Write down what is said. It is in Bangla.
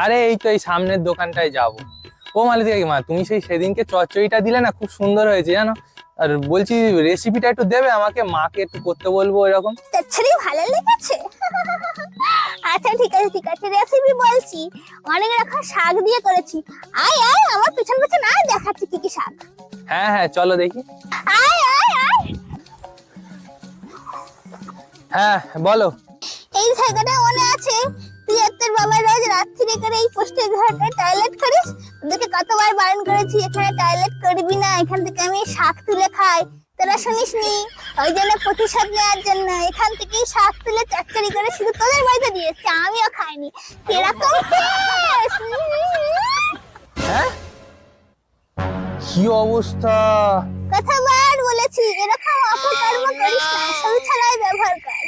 আরে এই তো এই সামনের দোকানটায় যাব। ও মালতী কাকিমা, তুমি সেই সেদিনকে চচ্চড়িটা দিলে না, খুব সুন্দর হয়েছে জানো। আর বলছি রেসিপিটা একটু দেবে আমাকে, মাকে একটু করতে বলবো এরকম। চচ্চড়ি ভালো লেগেছে? আচ্ছা ঠিক আছে ঠিক আছে, রেসিপি বলছি। অনেক রকম শাক দিয়ে করেছি। আয় আয় আমার পিছন পিছন আয়, দেখাচ্ছি কি কি শাক। হ্যাঁ হ্যাঁ চলো দেখি। আয় আয় আয়। হ্যাঁ বলো। এই জায়গাটা মনে আছে? তুই আর তোর বাবা রোজ রাত্রিরে করে এই পোস্টের ঘরটা টয়লেট করিস। তোদেরকে কতবার বারণ করেছি এখানে টয়লেট করবি না, এখান থেকে আমি শাক তুলে খাই। তোরা শুনিসনি? ওই জন্য প্রতিশোধ নেওয়ার জন্য এখান থেকেই শাক তুলে চচ্চড়ি করে শুধু তোদের বাড়িতে দিয়েছে, আমিও খাইনি। কিরকম টেস্ট! হ্যাঁ কি অবস্থা! কতবার বলেছি এরকম অপকর্ম করিস না, সরু ছাড়াই ব্যবহার কর।